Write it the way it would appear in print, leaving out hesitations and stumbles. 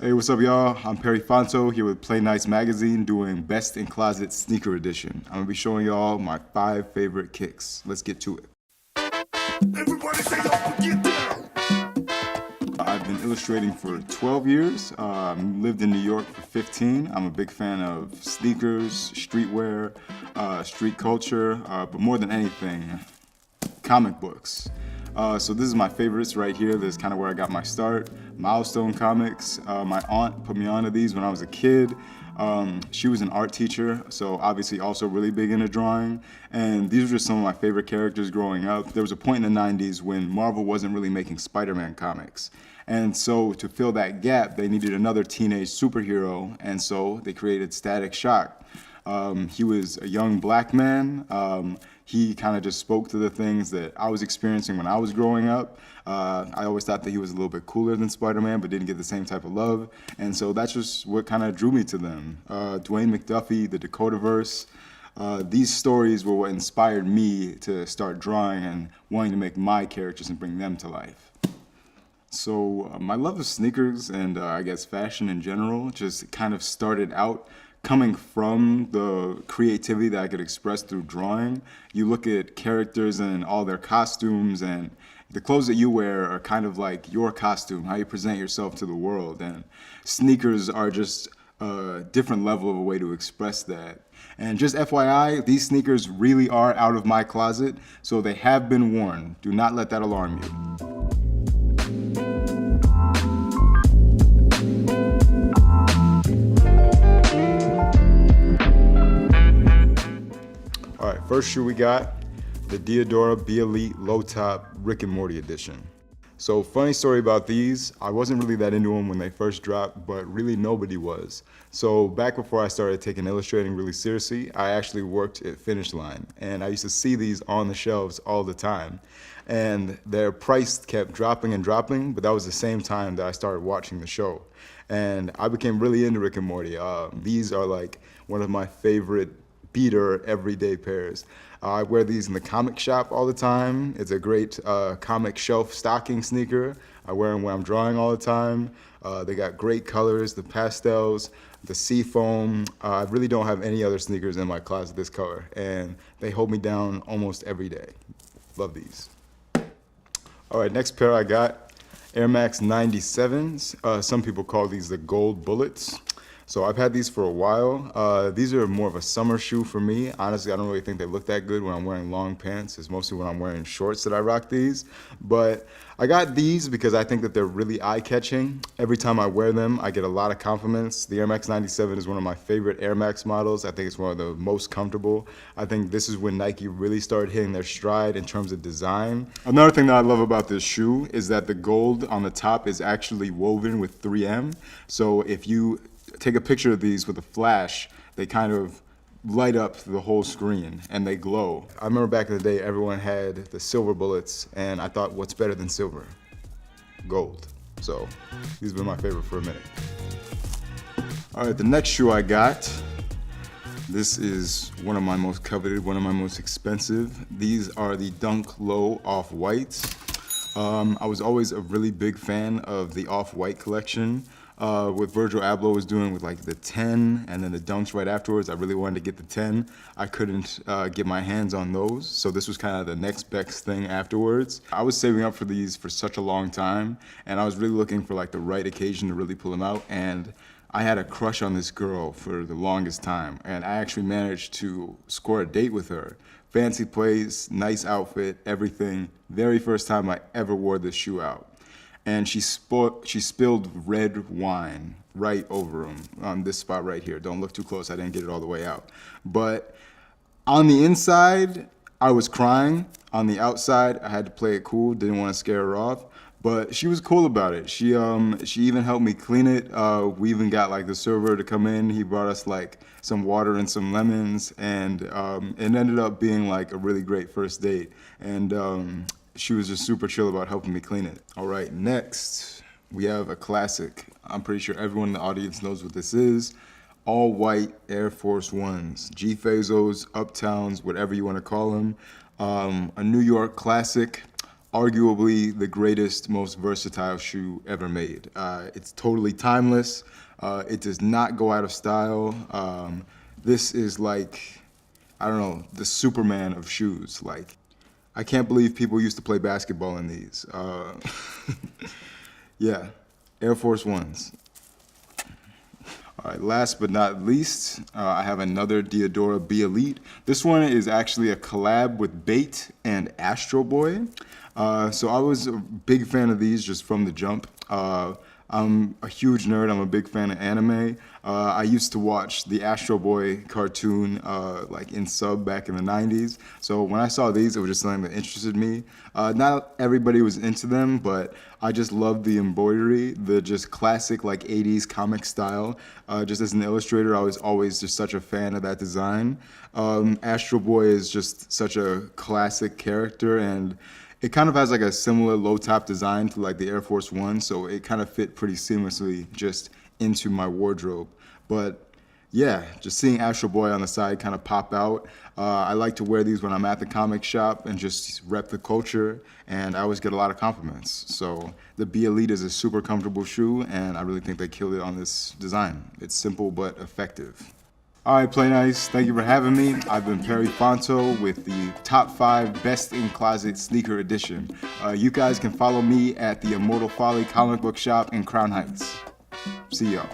Hey, what's up, y'all? I'm Perry Fonto here with Play Nice Magazine doing Best in Closet Sneaker Edition. I'm gonna be showing y'all my 5 favorite kicks. Let's get to it. Everybody say y'all get down. I've been illustrating for 12 years. Lived in New York for 15. I'm a big fan of sneakers, streetwear, street culture, but more than anything, comic books. So this is my favorites right here. This is kind of where I got my start. Milestone Comics. My aunt put me onto these when I was a kid. She was an art teacher, so obviously also really big into drawing. And these were just some of my favorite characters growing up. There was a point in the 90s when Marvel wasn't really making Spider-Man comics. And so to fill that gap, they needed another teenage superhero, and so they created Static Shock. He was a young black man. He kind of just spoke to the things that I was experiencing when I was growing up. I always thought that he was a little bit cooler than Spider-Man, but didn't get the same type of love. And so that's just what kind of drew me to them. Dwayne McDuffie, the Dakotaverse. These stories were what inspired me to start drawing and wanting to make my characters and bring them to life. So my love of sneakers and I guess fashion in general just kind of started out coming from the creativity that I could express through drawing. You look at characters and all their costumes, and the clothes that you wear are kind of like your costume, how you present yourself to the world. And sneakers are just a different level of a way to express that. And just FYI, these sneakers really are out of my closet, so they have been worn. Do not let that alarm you. All right, first shoe we got, the Diadora Be Elite Low Top Rick and Morty edition. So funny story about these, I wasn't really that into them when they first dropped, but really nobody was. So back before I started taking illustrating really seriously, I actually worked at Finish Line, and I used to see these on the shelves all the time. And their price kept dropping and dropping, but that was the same time that I started watching the show. And I became really into Rick and Morty. These are like one of my favorite beater everyday pairs. I wear these in the comic shop all the time. It's a great comic shelf stocking sneaker. I wear them when I'm drawing all the time. They got great colors, the pastels, the sea foam. I really don't have any other sneakers in my closet this color, and they hold me down almost every day. Love these. All right, next pair I got, Air Max 97s. Some people call these the gold bullets. So I've had these for a while. These are more of a summer shoe for me. Honestly, I don't really think they look that good when I'm wearing long pants. It's mostly when I'm wearing shorts that I rock these. But I got these because I think that they're really eye-catching. Every time I wear them, I get a lot of compliments. The Air Max 97 is one of my favorite Air Max models. I think it's one of the most comfortable. I think this is when Nike really started hitting their stride in terms of design. Another thing that I love about this shoe is that the gold on the top is actually woven with 3M. So if you take a picture of these with a flash, they kind of light up the whole screen and they glow. I remember back in the day, everyone had the silver bullets, and I thought, what's better than silver? Gold. So these have been my favorite for a minute. All right, the next shoe I got, this is one of my most coveted, one of my most expensive. These are the Dunk Low Off-Whites. I was always a really big fan of the Off-White collection. What Virgil Abloh was doing with like the 10 and then the Dunks right afterwards, I really wanted to get the 10. I couldn't get my hands on those, so this was kind of the next best thing afterwards. I was saving up for these for such a long time, and I was really looking for like the right occasion to really pull them out, and I had a crush on this girl for the longest time, and I actually managed to score a date with her. Fancy place, nice outfit, everything. Very first time I ever wore this shoe out. And she spilled red wine right over him on this spot right here. Don't look too close, I didn't get it all the way out. But on the inside, I was crying. On the outside, I had to play it cool, didn't want to scare her off. But she was cool about it. She even helped me clean it. We even got like the server to come in. He brought us like some water and some lemons, and it ended up being like a really great first date. And she was just super chill about helping me clean it. All right, next we have a classic. I'm pretty sure everyone in the audience knows what this is. All white Air Force Ones, G-Fazos, Uptowns, whatever you want to call them. A New York classic. arguably the greatest, most versatile shoe ever made. It's totally timeless. It does not go out of style. This is like, I don't know, the Superman of shoes. Like, I can't believe people used to play basketball in these. Yeah, Air Force Ones. All right, last but not least, I have another Diadora Be Elite. This one is actually a collab with Bait and Astro Boy. So I was a big fan of these just from the jump. I'm a huge nerd. I'm a big fan of anime. I used to watch the Astro Boy cartoon like in sub back in the 90s. So when I saw these, it was just something that interested me. Not everybody was into them, but I just loved the embroidery, the just classic like 80s comic style. Just as an illustrator, I was always just such a fan of that design. Astro Boy is just such a classic character, and it kind of has like a similar low top design to like the Air Force One, so it kind of fit pretty seamlessly just into my wardrobe. But yeah, just seeing Astro Boy on the side kind of pop out. I like to wear these when I'm at the comic shop and just rep the culture, and I always get a lot of compliments. So the Be Elite is a super comfortable shoe, and I really think they killed it on this design. It's simple but effective. All right, Play Nice, thank you for having me. I've been Perry Fonto with the top 5 best in closet sneaker edition. You guys can follow me at the Immortal Folly comic book shop in Crown Heights. See y'all.